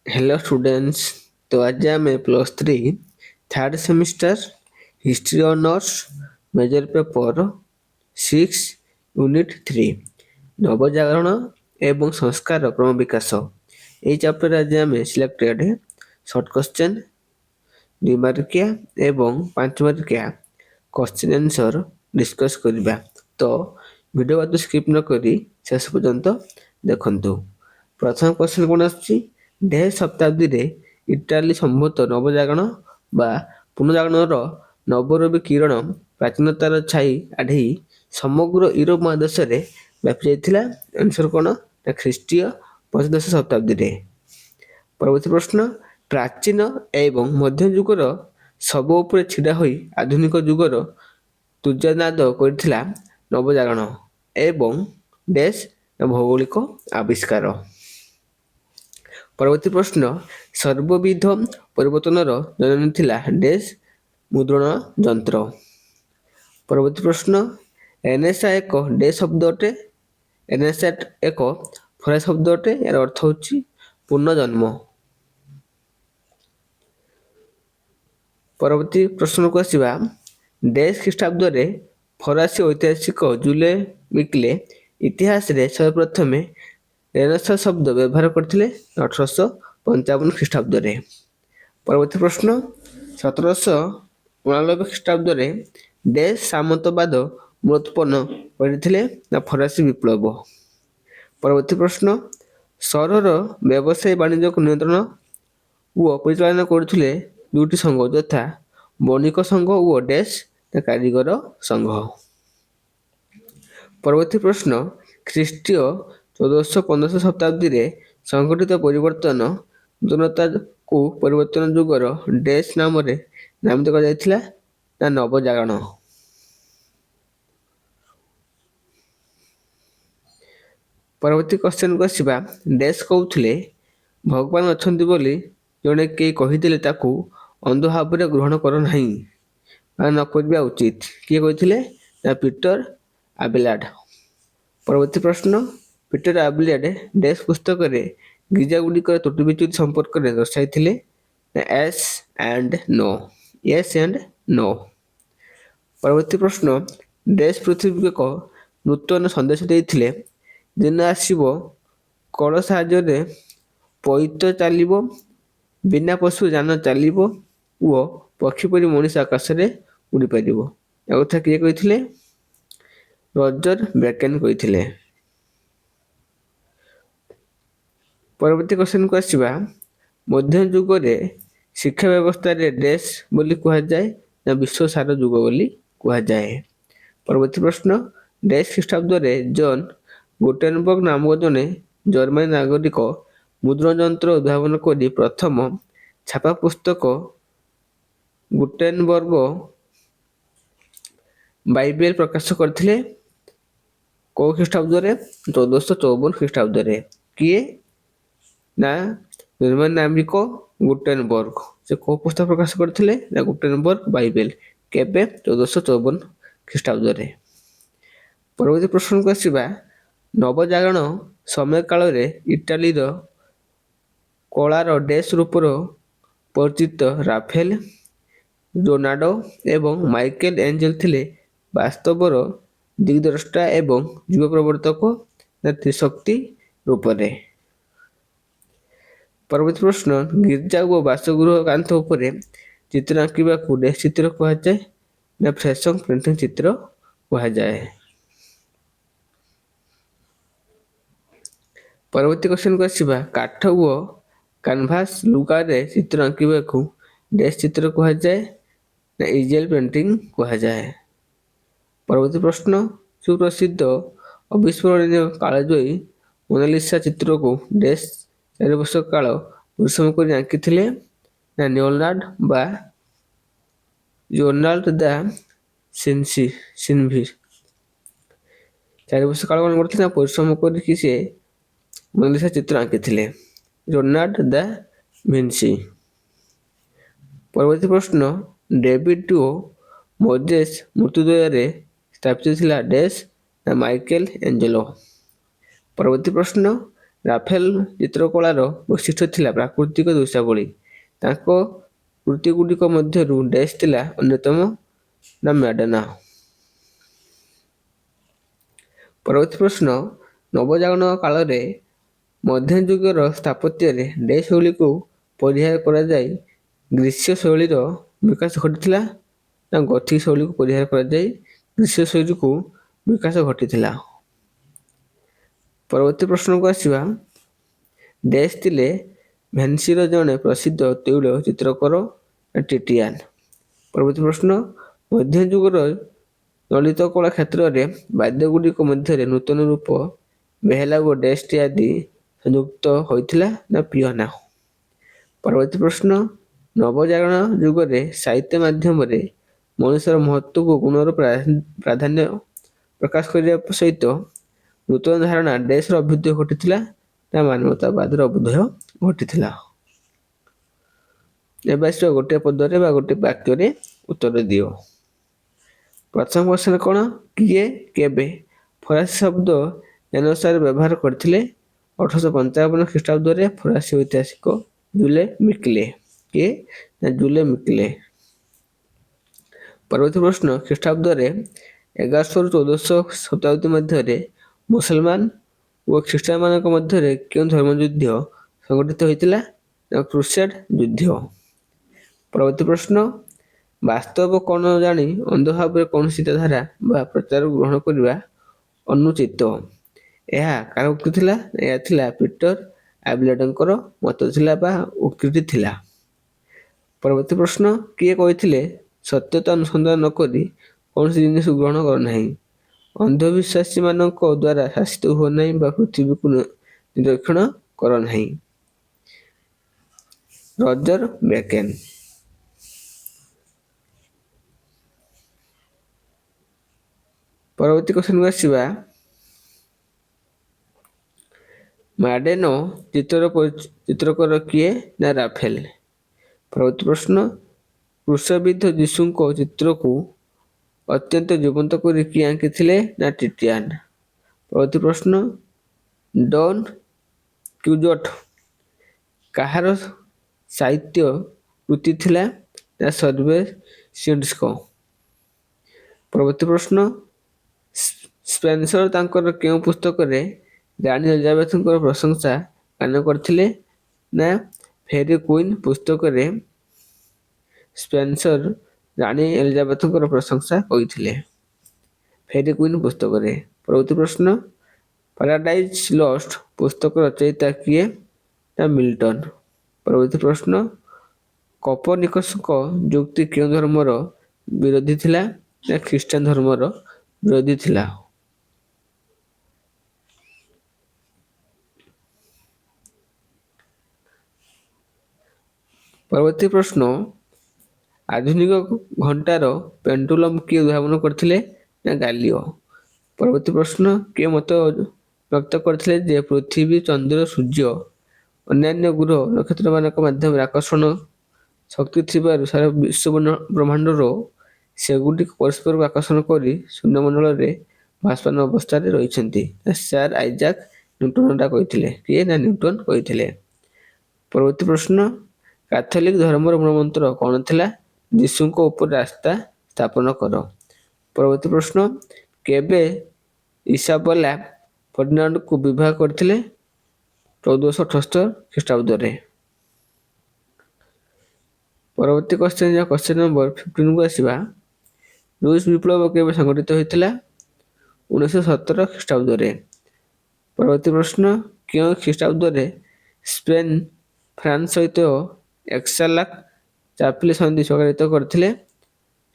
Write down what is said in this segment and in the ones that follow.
Hello students. तो आज ଆମେ plus three third semester history honours major paper 6 unit 3 ନବଜାଗରଣ ଏବଂ ସଂସ୍କାର କ୍ରମ ବିକାଶ ଏହି ଚାପ୍ଟରରେ ଆଜି ଆମେ ସିଲେକ୍ଟେଡ୍ ସର୍ଟ କ୍ୱେଶ୍ଚନ୍ 2 ମାର୍କିଆ ଏବଂ 5 ମାର୍କିଆ କ୍ୱେଶ୍ଚନ୍ ଆନ୍ସର ଡିସ୍କସ୍ କରିବା। ତ ଭିଡ଼ିଓକୁ ସ୍କିପ୍ ନ କରି ଶେଷ ପର୍ଯ୍ୟନ୍ତ ଦେଖନ୍ତୁ। ପ୍ରଥମ କ୍ୱେଶ୍ଚନ୍ କ'ଣ ଆସୁଛି? ଢେର ଶତାବ୍ଦୀରେ ଇଟାଲୀ ସମ୍ଭବତଃ ନବଜାଗରଣ ବା ପୁନର୍ଜାଗରଣର ନବରବି କିରଣ ପ୍ରାଚୀନତାର ଛାଇ ଆଢେଇ ସମଗ୍ର ୟୁରୋପ ମହାଦେଶରେ ବ୍ୟାପି ଯାଇଥିଲା। ଆନ୍ସର କ'ଣ? ନା ଖ୍ରୀଷ୍ଟୀୟ ପଞ୍ଚଦଶ ଶତାବ୍ଦୀରେ। ପରବର୍ତ୍ତୀ ପ୍ରଶ୍ନ, ପ୍ରାଚୀନ ଏବଂ ମଧ୍ୟଯୁଗର ଶବ ଉପରେ ଛିଡ଼ା ହୋଇ ଆଧୁନିକ ଯୁଗର ତୁର୍ଯ୍ୟନାଦ କରିଥିଲା ନବଜାଗରଣ ଏବଂ ଡେସ୍ ଭୌଗୋଳିକ ଆବିଷ୍କାର। ପରବର୍ତ୍ତୀ ପ୍ରଶ୍ନ, ସର୍ବବିଧ ପରିବର୍ତ୍ତନର ଜନନୀ ଥିଲା ଡେସ୍ ମୁଦ୍ରଣ ଯନ୍ତ୍ର। ପରବର୍ତ୍ତୀ ପ୍ରଶ୍ନ, ରେନେସାଁ ଏକ ଡେସ୍ ଶବ୍ଦ ଅଟେ? ରେନେସାଁ ଏକ ଫରାସୀ ଶବ୍ଦ ଅଟେ। ଏହାର ଅର୍ଥ ହେଉଛି ପୁନର୍ଜନ୍ମ। ପରବର୍ତ୍ତୀ ପ୍ରଶ୍ନକୁ ଆସିବା, ଡେସ୍ ଖ୍ରୀଷ୍ଟାବ୍ଦରେ ଫରାସୀ ଐତିହାସିକ ଜୁଲେ ମିକଲେ ଇତିହାସରେ ସର୍ବପ୍ରଥମେ ରେନେସାଁ ଶବ୍ଦ ବ୍ୟବହାର କରିଥିଲେ 1855 ଖ୍ରୀଷ୍ଟାବ୍ଦରେ। ପରବର୍ତ୍ତୀ ପ୍ରଶ୍ନ, 1789 ଖ୍ରୀଷ୍ଟାବ୍ଦରେ ଡେସ୍ ସାମନ୍ତବାଦ ମୂଳୋତ୍ପନ୍ନ କରିଥିଲେ? ନା ଫରାସୀ ବିପ୍ଳବ। ପରବର୍ତ୍ତୀ ପ୍ରଶ୍ନ, ସହରର ବ୍ୟବସାୟୀ ବାଣିଜ୍ୟକୁ ନିୟନ୍ତ୍ରଣ ଓ ପରିଚାଳନା କରୁଥିଲେ ଦୁଇଟି ସଂଘ, ଯଥା ବଣିକ ସଂଘ ଓ ଡେସ୍ କାରିଗର ସଂଘ। ପରବର୍ତ୍ତୀ ପ୍ରଶ୍ନ, ଖ୍ରୀଷ୍ଟୀୟ 1400-1500 ଶତାବ୍ଦୀରେ ସଂଘଟିତ ପରିବର୍ତ୍ତନ ନୂତନତାକୁ ପରିବର୍ତ୍ତନ ଯୁଗର ଡେସ୍ ନାମରେ ନାମିତ କରାଯାଇଥିଲା? ନା ନବଜାଗରଣ। ପରବର୍ତ୍ତୀ କ୍ୱେଶ୍ଚନକୁ ଆସିବା, ଡେସ୍ କହୁଥିଲେ ଭଗବାନ ଅଛନ୍ତି ବୋଲି ଜଣେ କେହି କହିଦେଲେ ତାକୁ ଅନ୍ଧ ଭାବରେ ଗ୍ରହଣ କର ନାହିଁ ବା ନ କରିବା ଉଚିତ। କିଏ କହିଥିଲେ? ନା ପିଟର ଆବେଲାର୍ଡ। ପରବର୍ତ୍ତୀ ପ୍ରଶ୍ନ, ପିଟର ଆବେଲାର୍ଡ ଡେସ୍ ପୁସ୍ତକରେ ଗିର୍ଜାଗୁଡ଼ିକର ତ୍ରୁଟି ବିଚ୍ୟୁତି ସମ୍ପର୍କରେ ଦର୍ଶାଇଥିଲେ? ନା Yes and no. Yes and no. ପରବର୍ତ୍ତୀ ପ୍ରଶ୍ନ, ଡେସ୍ ପୃଥିବୀକୁ ଏକ ନୂତନ ସନ୍ଦେଶ ଦେଇଥିଲେ? ଦିନ ଆସିବ କଳ ସାହାଯ୍ୟରେ ପଇତ ଚାଲିବ, ବିନା ପଶୁ ଯାନ ଚାଲିବ ଓ ପକ୍ଷୀ ପରି ମଣିଷ ଆକାଶରେ ଉଡ଼ିପାରିବ। ଏକଥା କିଏ କହିଥିଲେ? ରଜର ବେକେନ୍ କହିଥିଲେ। ପରବର୍ତ୍ତୀ କ୍ୱେଶ୍ଚନକୁ ଆସିବା, ମଧ୍ୟଯୁଗରେ ଶିକ୍ଷା ବ୍ୟବସ୍ଥାରେ ଡେସ୍ ବୋଲି କୁହାଯାଏ? ନା ବିଶ୍ୱସାର ଯୁଗ ବୋଲି କୁହାଯାଏ। ପରବର୍ତ୍ତୀ ପ୍ରଶ୍ନ, ଡେସ୍ ଖ୍ରୀଷ୍ଟାବ୍ଦରେ ଜନ୍ ଗୁଟେନବର୍ଗ ନାମକ ଜଣେ ଜର୍ମାନୀ ନାଗରିକ ମୁଦ୍ରଣ ଯନ୍ତ୍ର ଉଦ୍ଭାବନ କରି ପ୍ରଥମ ଛାପା ପୁସ୍ତକ ଗୁଟେନବର୍ଗ ବାଇବେଲ ପ୍ରକାଶ କରିଥିଲେ? କୋଉ ଖ୍ରୀଷ୍ଟାବ୍ଦରେ? 1454 ଖ୍ରୀଷ୍ଟାବ୍ଦରେ। କିଏ? ନା ଜର୍ମାନୀ ନାଗରିକ ଗୁଟେନବର୍ଗ। ସେ କୋଉ ପୁସ୍ତକ ପ୍ରକାଶ କରିଥିଲେ? ନା ଗୁଟେନବର୍ଗ ବାଇବେଲ। କେବେ? 1454 ଖ୍ରୀଷ୍ଟାବ୍ଦରେ। ପରବର୍ତ୍ତୀ ପ୍ରଶ୍ନକୁ ଆସିବା, ନବଜାଗରଣ ସମୟ କାଳରେ ଇଟାଲୀର କଳାର ଡେସ୍ ରୂପରେ ପରିଚିତ ରାଫେଲ, ଲିଓନାର୍ଡୋ ଏବଂ ମାଇକେଲ ଏଞ୍ଜେଲ ଥିଲେ ବାସ୍ତବର ଦିଗ୍ଦ୍ରଷ୍ଟା ଏବଂ ଯୁଗ ପ୍ରବର୍ତ୍ତକ? ନା ତ୍ରିଶକ୍ତି ରୂପରେ। ପରବର୍ତ୍ତୀ ପ୍ରଶ୍ନ, ଗିର୍ଜା ଓ ବାସଗୃହ କାନ୍ଥ ଉପରେ ଚିତ୍ର ଆଙ୍କିବାକୁ ଡେସ୍ ଚିତ୍ର କୁହାଯାଏ? ନା ଫ୍ରେସ୍କ ପେଣ୍ଟିଂ ଚିତ୍ର କୁହାଯାଏ। ପରବର୍ତ୍ତୀ କ୍ୱେଶ୍ଚନକୁ ଆସିବା, କାଠ ଓ କାନଭାସ ଲୁଗାରେ ଚିତ୍ର ଆଙ୍କିବାକୁ ଡେସ୍ ଚିତ୍ର କୁହାଯାଏ? ନା ଇଜେଲ ପେଣ୍ଟିଂ କୁହାଯାଏ। ପରବର୍ତ୍ତୀ ପ୍ରଶ୍ନ, ସୁପ୍ରସିଦ୍ଧ ଅବିସ୍ମରଣୀୟ କାଳଜୟୀ ମୋନାଲିସା ଚିତ୍ରକୁ ଡେସ୍ 4 ବର୍ଷ କାଳ ପରିଶ୍ରମ କରି ଆଙ୍କିଥିଲେ? ନା ଲିଓନାର୍ଡ ବା ଲିଓନାର୍ଡ ଦା ଭିନ୍ସି। 4 ବର୍ଷ କାଳ କ'ଣ କରିଥିଲେ? ନା ପରିଶ୍ରମ କରିକି ସେ ମୋନାଲିସା ଚିତ୍ର ଆଙ୍କିଥିଲେ। ଲିଓନାର୍ଡ ଦା ଭିନ୍ସି। ପରବର୍ତ୍ତୀ ପ୍ରଶ୍ନ, ଡେଭିଡ୍ ଓ ମୋଜେସ୍ ମୂର୍ତ୍ତିଦ୍ୱୟରେ ସ୍ଥାପିତ ଥିଲା ଡେସ୍? ନା ମାଇକେଲ ଏଞ୍ଜେଲୋ। ପରବର୍ତ୍ତୀ ପ୍ରଶ୍ନ, ରାଫେଲ ଚିତ୍ରକଳାର ବୈଶିଷ୍ଟ୍ୟ ଥିଲା ପ୍ରାକୃତିକ ଦୃଶ୍ୟାବଳୀ। ତାଙ୍କ କୃତିଗୁଡ଼ିକ ମଧ୍ୟରୁ ଡ୍ୟାସ୍ ଥିଲା ଅନ୍ୟତମ ନା ମ୍ୟାଡୋନା। ପରବର୍ତ୍ତୀ ପ୍ରଶ୍ନ, ନବଜାଗରଣ କାଳରେ ମଧ୍ୟଯୁଗର ସ୍ଥାପତ୍ୟରେ ଡ୍ୟାସ୍ ଶୈଳୀକୁ ପରିହାର କରାଯାଇ ଗ୍ରୀଷ୍ମ ଶୈଳୀର ବିକାଶ ଘଟିଥିଲା ନା ଗଥିକ ଶୈଳୀକୁ ପରିହାର କରାଯାଇ ଗ୍ରୀଷ୍ମ ଶୈଳୀକୁ ବିକାଶ ଘଟିଥିଲା। ପରବର୍ତ୍ତୀ ପ୍ରଶ୍ନକୁ ଆସିବା, ଡ୍ୟାସ୍ ଥିଲେ ଭେନିସର ଜଣେ ପ୍ରସିଦ୍ଧ ତୈଳ ଚିତ୍ରକର ଟିଟିଆନ୍। ପରବର୍ତ୍ତୀ ପ୍ରଶ୍ନ, ମଧ୍ୟଯୁଗର ଲଳିତ କଳା କ୍ଷେତ୍ରରେ ବାଦ୍ୟଗୁଡ଼ିକ ମଧ୍ୟରେ ନୂତନ ରୂପ ବେହେଲା ଓ ଡ୍ୟାସ୍ ଆଦି ସଂଯୁକ୍ତ ହୋଇଥିଲା ନା ପିଆନୋ। ପରବର୍ତ୍ତୀ ପ୍ରଶ୍ନ, ନବଜାଗରଣ ଯୁଗରେ ସାହିତ୍ୟ ମାଧ୍ୟମରେ ମଣିଷର ମହତ୍ତ୍ୱକୁ ଗୁଣର ପ୍ରାଧାନ୍ୟ ପ୍ରକାଶ କରିବା ସହିତ ନୂତନ ଧାରଣା ଡ୍ୟାସ୍ର ଅଭ୍ୟୁଦୟ ଘଟିଥିଲା ନା ମାନବତାବାଦର ଅଭ୍ୟୁଦୟ ଘଟିଥିଲା। ଏବେ ଆସିବ ଗୋଟିଏ ପଦରେ ବା ଗୋଟିଏ ବାକ୍ୟରେ ଉତ୍ତର ଦିଅ। ପ୍ରଥମ ପ୍ରଶ୍ନ କ'ଣ? କିଏ କେବେ ଫରାସୀ ଶବ୍ଦ ଏନସାର ବ୍ୟବହାର କରିଥିଲେ? 1855 ଖ୍ରୀଷ୍ଟାବ୍ଦରେ ଫରାସୀ ଐତିହାସିକ ଜୁଲେ ମିକେଲେ। କିଏ ନା ଜୁଲେ ମିକେଲେ। ପରବର୍ତ୍ତୀ ପ୍ରଶ୍ନ, ଖ୍ରୀଷ୍ଟାବ୍ଦରେ 1100 ରୁ 1400 ଶତାବ୍ଦୀ ମଧ୍ୟରେ ମୁସଲମାନ ଓ ଖ୍ରୀଷ୍ଟିଆନମାନଙ୍କ ମଧ୍ୟରେ କେଉଁ ଧର୍ମଯୁଦ୍ଧ ସଂଗଠିତ ହୋଇଥିଲା ନା କ୍ରୁସେଡ୍ ଯୁଦ୍ଧ। ପରବର୍ତ୍ତୀ ପ୍ରଶ୍ନ, ବାସ୍ତବ କ'ଣ ଜାଣି ଅନ୍ଧ ଭାବରେ କୌଣସି ଚିନ୍ତାଧାରା ବା ପ୍ରଚାର ଗ୍ରହଣ କରିବା ଅନୁଚିତ। ଏହା କାହାର ଉକ୍ତି ଥିଲା? ଏହା ଥିଲା ପିଟର ଆବିଲେଟଙ୍କର ମତ ଥିଲା ବା ଉକ୍ତି ଥିଲା। ପରବର୍ତ୍ତୀ ପ୍ରଶ୍ନ, କିଏ କହିଥିଲେ ସତ୍ୟତା ଅନୁସନ୍ଧାନ ନ କରି କୌଣସି ଜିନିଷ ଗ୍ରହଣ କର ନାହିଁ, ଅନ୍ଧବିଶ୍ୱାସୀମାନଙ୍କ ଦ୍ୱାରା ଶାସିତ ହୁଅ ନାହିଁ ବା ପୃଥିବୀକୁ ନିରୀକ୍ଷଣ କର ନାହିଁ। ରଜର ବେକେନ୍। ପରବର୍ତ୍ତୀ କ୍ୱେଶ୍ଚନକୁ ଆସିବା, ମ୍ୟାଡୋନା ଚିତ୍ରକର କିଏ ନା ରାଫେଲ। ପରବର୍ତ୍ତୀ ପ୍ରଶ୍ନ, କ୍ରୁଶବିଦ୍ଧ ଯୀଶୁଙ୍କ ଚିତ୍ରକୁ ଅତ୍ୟନ୍ତ ଜୀବନ୍ତ କରି କିଏ ଆଙ୍କିଥିଲେ ନା ଟିଟିଆନ୍। ପରବର୍ତ୍ତୀ ପ୍ରଶ୍ନ, ଡନ୍ କ୍ୱିଜୋଟ୍ କାହାର ସାହିତ୍ୟ କୃତି ଥିଲା ନା ସର୍ବେସିଏଣ୍ଟଙ୍କ। ପରବର୍ତ୍ତୀ ପ୍ରଶ୍ନ, ସ୍ପେନ୍ସର ତାଙ୍କର କେଉଁ ପୁସ୍ତକରେ ରାଣୀ ଏଲିଜାବେଥଙ୍କର ପ୍ରଶଂସା ଗାନ କରିଥିଲେ ନା ଫେରୀ କୁଇନ୍ ପୁସ୍ତକରେ ସ୍ପେନ୍ସର ରାଣୀ ଏଲିଜାବେଥଙ୍କର ପ୍ରଶଂସା କରିଥିଲେ। ଫେରୀ କୁଇନ୍ ପୁସ୍ତକରେ। ପରବର୍ତ୍ତୀ ପ୍ରଶ୍ନ, ପାରାଡାଇଜ୍ ଲଷ୍ଟ ପୁସ୍ତକର ରଚୟିତା କିଏ ନା ମିଲ୍ଟନ। ପରବର୍ତ୍ତୀ ପ୍ରଶ୍ନ, କୋପରନିକସଙ୍କ ଯୁକ୍ତି କେଉଁ ଧର୍ମର ବିରୋଧୀ ଥିଲା ନା ଖ୍ରୀଷ୍ଟିଆନ ଧର୍ମର ବିରୋଧୀ ଥିଲା। ପରବର୍ତ୍ତୀ ପ୍ରଶ୍ନ, ଆଧୁନିକ ଘଣ୍ଟାର ପେଣ୍ଡୁଲମ୍ କିଏ ଉଦ୍ଭାବନ କରିଥିଲେ ନା ଗାଲିଲିଓ। ପରବର୍ତ୍ତୀ ପ୍ରଶ୍ନ, କିଏ ମତ ବ୍ୟକ୍ତ କରିଥିଲେ ଯେ ପୃଥିବୀ, ଚନ୍ଦ୍ର, ସୂର୍ଯ୍ୟ ଅନ୍ୟାନ୍ୟ ଗ୍ରହ ନକ୍ଷତ୍ରମାନଙ୍କ ମାଧ୍ୟମରେ ଆକର୍ଷଣ ଶକ୍ତି ଥିବାରୁ ସାରା ବିଶ୍ୱ ବ୍ରହ୍ମାଣ୍ଡର ସେଗୁଡ଼ିକ ପରସ୍ପରକୁ ଆକର୍ଷଣ କରି ଶୂନ୍ୟମଣ୍ଡଳରେ ଭାସମାନ ଅବସ୍ଥାରେ ରହିଛନ୍ତି। ସାର୍ ଆଇଜାକ୍ ନ୍ୟୁଟନ ଏଟା କହିଥିଲେ। କିଏ ନା ନ୍ୟୁଟନ କହିଥିଲେ। ପରବର୍ତ୍ତୀ ପ୍ରଶ୍ନ, କାଥୋଲିକ ଧର୍ମର ମୂଳମନ୍ତ୍ର କ'ଣ ଥିଲା? ଯୀଶୁଙ୍କ ଉପରେ ଆସ୍ଥା ସ୍ଥାପନ କର। ପରବର୍ତ୍ତୀ ପ୍ରଶ୍ନ, କେବେ ଇସାବେଲା ଫର୍ଡିନାଣ୍ଡଙ୍କୁ ବିବାହ କରିଥିଲେ? 1478 ଖ୍ରୀଷ୍ଟାବ୍ଦରେ। ପରବର୍ତ୍ତୀ କ୍ୱେଶ୍ଚନ ନମ୍ବର 15କୁ ଆସିବା, ରୁଷ ବିପ୍ଳବ କେବେ ସଂଗଠିତ ହୋଇଥିଲା? 1917 ଖ୍ରୀଷ୍ଟାବ୍ଦରେ। ପରବର୍ତ୍ତୀ ପ୍ରଶ୍ନ, କେଉଁ ଖ୍ରୀଷ୍ଟାବ୍ଦରେ ସ୍ପେନ୍ ଫ୍ରାନ୍ସ ସହିତ ଏକ୍ସାଲାକ୍ ଚାପଲି ସନ୍ଧି ସ୍ୱାକ୍ଷରିତ କରିଥିଲେ?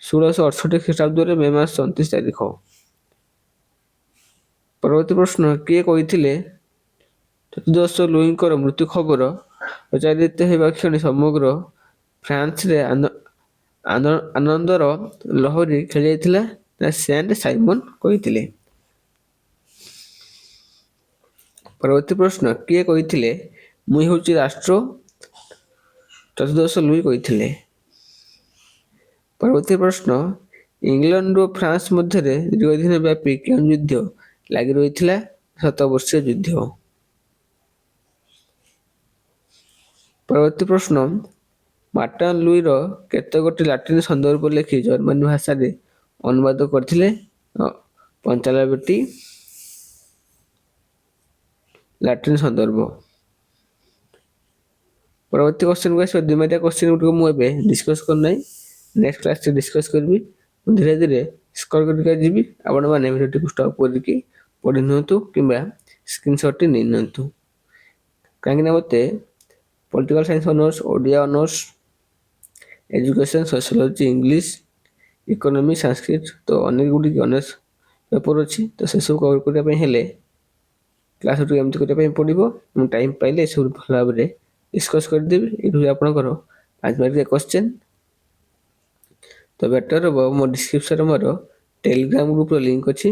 1668 ଖ୍ରୀଷ୍ଟାବ୍ଦରେ ମେ ମାସ 29 ତାରିଖ। ପରବର୍ତ୍ତୀ ପ୍ରଶ୍ନ, କିଏ କହିଥିଲେ ଚତୁର୍ଦ୍ଦଶ ଲୁଇଙ୍କର ମୃତ୍ୟୁ ଖବର ପ୍ରଚାରିତ ହେବା କ୍ଷଣି ସମଗ୍ର ଫ୍ରାନ୍ସରେ ଆନନ୍ଦର ଲହରୀ ଖେଳିଯାଇଥିଲା ନା ସେଣ୍ଟ ସାଇମନ କହିଥିଲେ। ପରବର୍ତ୍ତୀ ପ୍ରଶ୍ନ, କିଏ କହିଥିଲେ ମୁଁ ହେଉଛି ରାଷ୍ଟ୍ର? ଚତୁର୍ଦ୍ଦଶ ଲୁଇ କହିଥିଲେ। ପରବର୍ତ୍ତୀ ପ୍ରଶ୍ନ, ଇଂଲଣ୍ଡ ଓ ଫ୍ରାନ୍ସ ମଧ୍ୟରେ ଦୀର୍ଘଦିନ ବ୍ୟାପୀ କେଉଁ ଯୁଦ୍ଧ ଲାଗି ରହିଥିଲା? 7 ବର୍ଷୀୟ ଯୁଦ୍ଧ। ପରବର୍ତ୍ତୀ ପ୍ରଶ୍ନ, ମାର୍ଟିନ ଲୁଇର କେତେ ଗୋଟି ଲାଟିନ ସନ୍ଦର୍ଭ ଲେଖି ଜର୍ମାନୀ ଭାଷାରେ ଅନୁବାଦ କରିଥିଲେ? 95ଟି ଲାଟିନ ସନ୍ଦର୍ଭ। ପରବର୍ତ୍ତୀ କ୍ୱେଶ୍ଚନକୁ ଆସିବା। 2 ମାର୍କିଆ କ୍ୱେଶ୍ଚନ ଗୁଡ଼ିକ ମୁଁ ଏବେ ଡିସ୍କସ୍ କରୁନାହିଁ, ନେକ୍ସଟ କ୍ଲାସରେ ଡିସ୍କସ୍ କରିବି। ମୁଁ ଧୀରେ ଧୀରେ ସ୍କୋର କରିକି ଯିବି। ଆପଣମାନେ ଭିଡ଼ିଓଟିକୁ ଷ୍ଟପ୍ କରିକି ପଢ଼ି ନିଅନ୍ତୁ କିମ୍ବା ସ୍କ୍ରିନଶଟ୍ଟି ନେଇ ନିଅନ୍ତୁ। କାହିଁକିନା ମୋତେ political science honours, Odia honours, education, sociology, English, economy, Sanskrit ତ ଅନେକ ଗୁଡ଼ିକ ଅନର୍ସ ପେପର ଅଛି। ତ ସେସବୁ କଭର କରିବା ପାଇଁ ହେଲେ କ୍ଲାସକୁ ଏମିତି କରିବା ପାଇଁ ପଡ଼ିବ। ମୁଁ ଟାଇମ୍ ପାଇଲେ ଏସବୁ ଭଲ ଭାବରେ ଡିସ୍କସ୍ କରିଦେବି। ଏଇଠୁ ଆପଣଙ୍କର 5 ମାର୍କିଆ କ୍ୱେଶ୍ଚନ। ତ ବେଟର ହେବ ମୋ ଡିସ୍କ୍ରିପ୍ସନରେ ମୋର ଟେଲିଗ୍ରାମ ଗ୍ରୁପର ଲିଙ୍କ ଅଛି,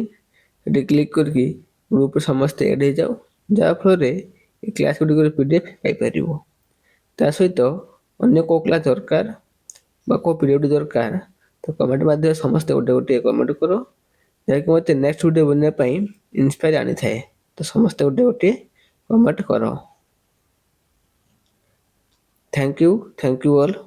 ସେଠି କ୍ଲିକ୍ କରିକି ଗ୍ରୁପରେ ସମସ୍ତେ ଆଡ୍ ହେଇଯାଉ, ଯାହାଫଳରେ ଏ କ୍ଲାସ୍ ଗୁଡ଼ିକର PDF ପାଇପାରିବ। ତା ସହିତ ଅନ୍ୟ କେଉଁ କ୍ଲାସ୍ ଦରକାର ବା କେଉଁ ପିରିୟଡ଼ ଦରକାର ତ କମେଣ୍ଟ ମାଧ୍ୟମରେ ସମସ୍ତେ ଗୋଟେ ଗୋଟିଏ କମେଣ୍ଟ କର, ଯାହାକି ମୋତେ ନେକ୍ସଟ ଭିଡ଼ିଓ ବନେଇବା ପାଇଁ ଇନ୍ସପାୟାର ଆଣିଥାଏ। ତ ସମସ୍ତେ ଗୋଟେ ଗୋଟିଏ କମେଣ୍ଟ କର। Thank you all.